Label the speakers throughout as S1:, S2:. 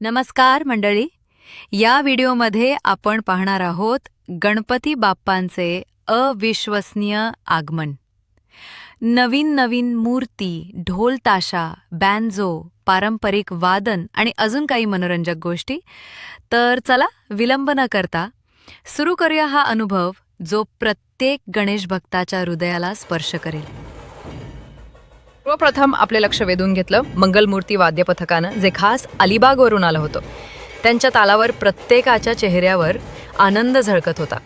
S1: नमस्कार मंडळी. या व्हिडिओमध्ये आपण पाहणार आहोत गणपती बाप्पांचे अविश्वसनीय आगमन. नवीन नवीन मूर्ती, ढोल ताशा, बॅन्जो, पारंपरिक वादन आणि अजून काही मनोरंजक गोष्टी. तर चला विलंब न करता सुरू करूया हा अनुभव जो प्रत्येक गणेश भक्ताच्या हृदयाला स्पर्श करेल.
S2: सर्वप्रथम आपले लक्ष वेधून घेतलं मंगलमूर्ती वाद्य पथकानं, जे खास अलिबागवरून आलं होतं. त्यांच्या तालावर प्रत्येकाच्या चेहऱ्यावर आनंद झळकत होता.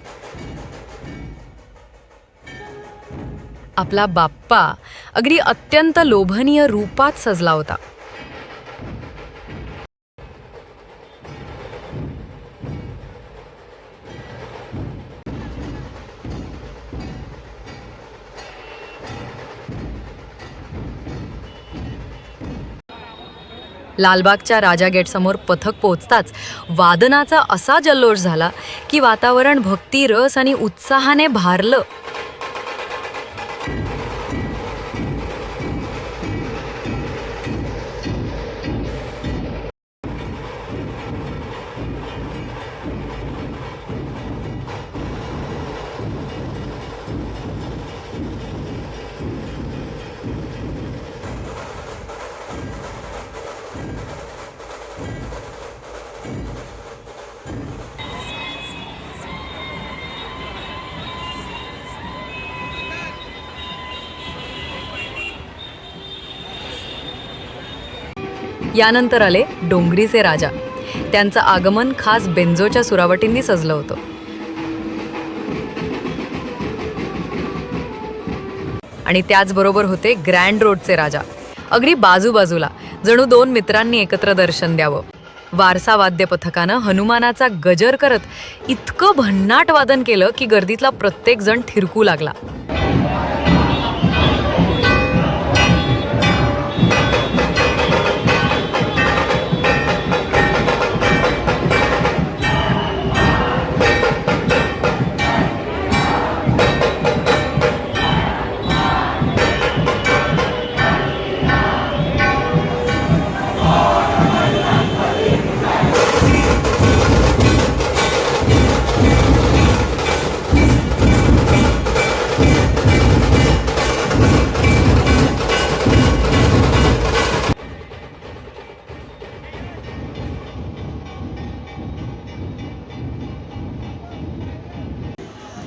S2: आपला बाप्पा अगदी अत्यंत लोभनीय रूपात सजला होता. लालबागच्या राजा गेटसमोर पथक पोहोचताच वादनाचा असा जल्लोष झाला की वातावरण भक्ती, रस आणि उत्साहाने भारलं. यानंतर आले डोंगरीचे राजा. त्यांचं आगमन खास बेंजोच्या सुरावटींनी सजलं होतं. आणि त्याचबरोबर होते ग्रँड रोडचे राजा. अगदी बाजूबाजूला जणू दोन मित्रांनी एकत्र दर्शन द्यावं. वारसा वाद्य पथकानं हनुमानाचा गजर करत इतकं भन्नाट वादन केलं की गर्दीतला प्रत्येक जण थिरकू लागला.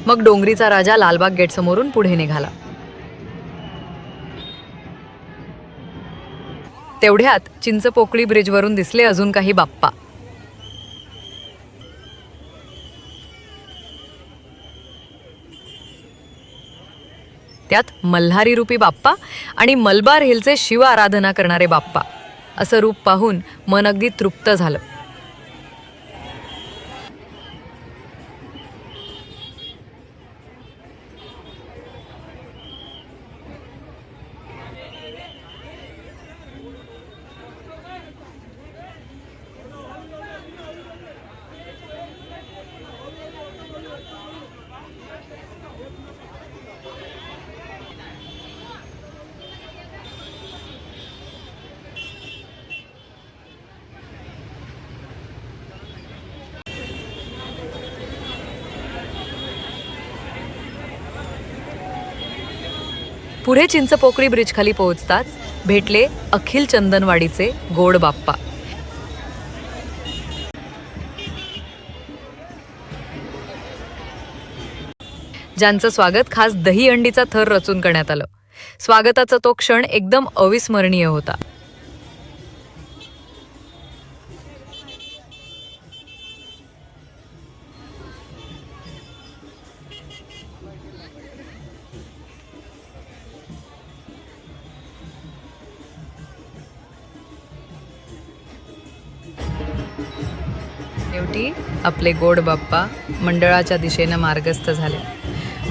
S2: मग डोंगरीचा राजा लालबाग गेटसमोरून पुढे निघाला. तेवढ्यात चिंचपोकळी ब्रिजवरून दिसले अजून काही बाप्पा. त्यात मल्हारी रूपी बाप्पा आणि मलबार हिलचे शिव आराधना करणारे बाप्पा. असं रूप पाहून मन अगदी तृप्त झालं. पुढे चिंचपोकळी ब्रिज खाली पोहोचताच भेटले अखिल चंदनवाडीचे गोड बाप्पा. ज्यांचं स्वागत खास दही अंडीचा थर रचून करण्यात आलं. स्वागताचा तो क्षण एकदम अविस्मरणीय होता. शेवटी आपले गोड बाप्पा मंडळाच्या दिशेनं मार्गस्थ झाले.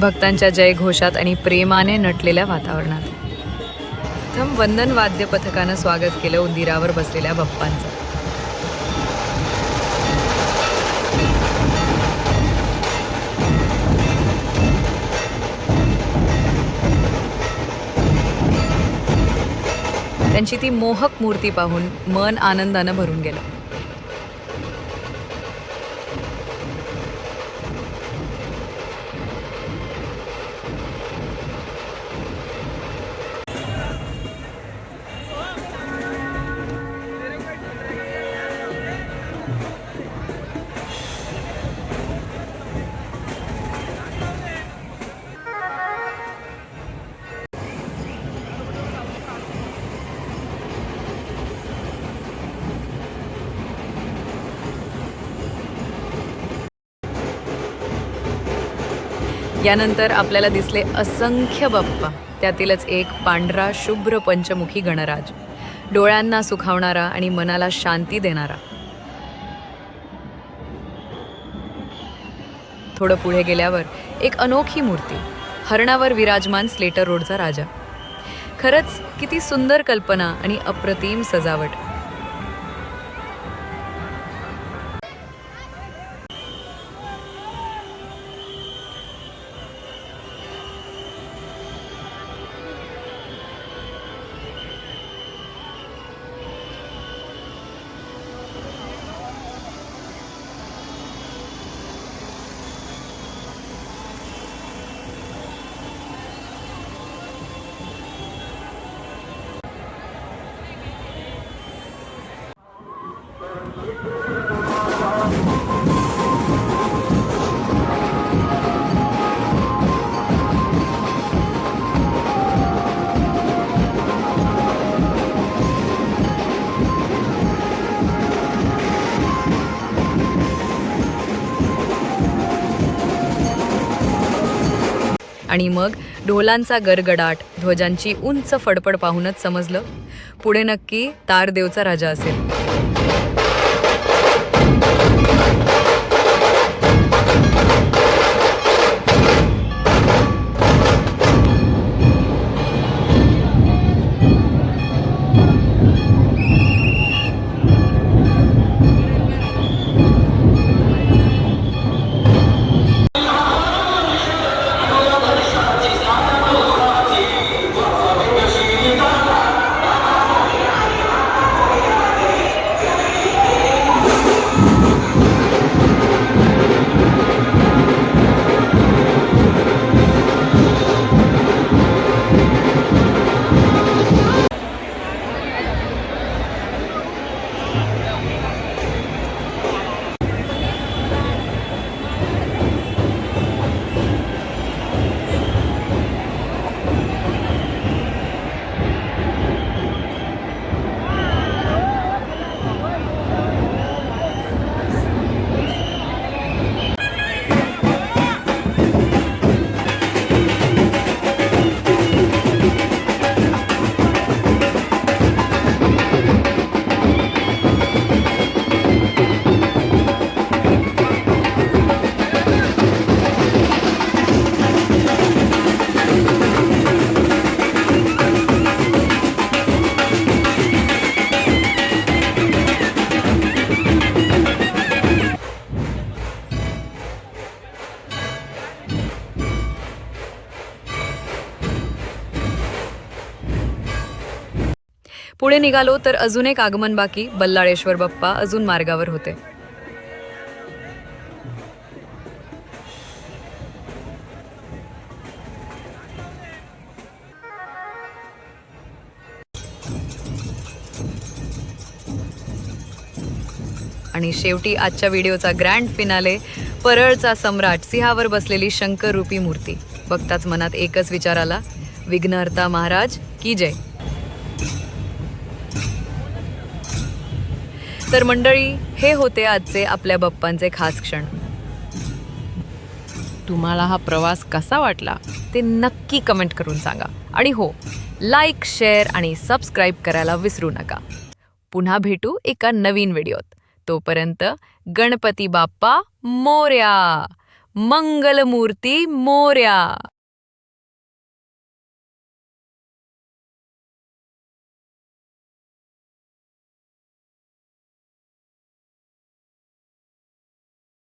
S2: भक्तांच्या जयघोषात आणि प्रेमाने नटलेल्या वातावरणात. प्रथम वंदन वाद्य पथकानं स्वागत केलं उंदीरावर बसलेल्या बाप्पांचं. त्यांची ती मोहक मूर्ती पाहून मन आनंदानं भरून गेलं. यानंतर आपल्याला दिसले असंख्य बाप्पा, त्यातीलच एक पांढरा शुभ्र पंचमुखी गणराज, डोळ्यांना सुखावणारा आणि मनाला शांती देणारा. थोडं पुढे गेल्यावर एक अनोखी मूर्ती, हरणावर विराजमान स्लेटर रोडचा राजा. खरंच किती सुंदर कल्पना आणि अप्रतिम सजावट. आणि मग ढोलांचा गरगडाट, ध्वजांची उंच फडफड पाहूनच समजलं, पुढे नक्की तारदेवचा राजा असेल. पुढे निघालो तर अजून एक आगमन बाकी. बल्लाळेश्वर बाप्पा अजून मार्गावर होते. आणि शेवटी आजच्या व्हिडिओचा ग्रँड फिनाले, परळचा सम्राट सिंहावर बसलेली शंकर रूपी मूर्ती. बघताच मनात एकच विचार आला, विघ्नहर्ता महाराज की जय. तर मंडळी, हे होते आजचे आपल्या बाप्पांचे खास क्षण. तुम्हाला हा प्रवास कसा वाटला ते नक्की कमेंट करून सांगा. आणि हो, लाईक, शेअर आणि सबस्क्राईब करायला विसरू नका. पुन्हा भेटू एका नवीन व्हिडिओत. तोपर्यंत गणपती बाप्पा मोरया, मंगलमूर्ती मोरया.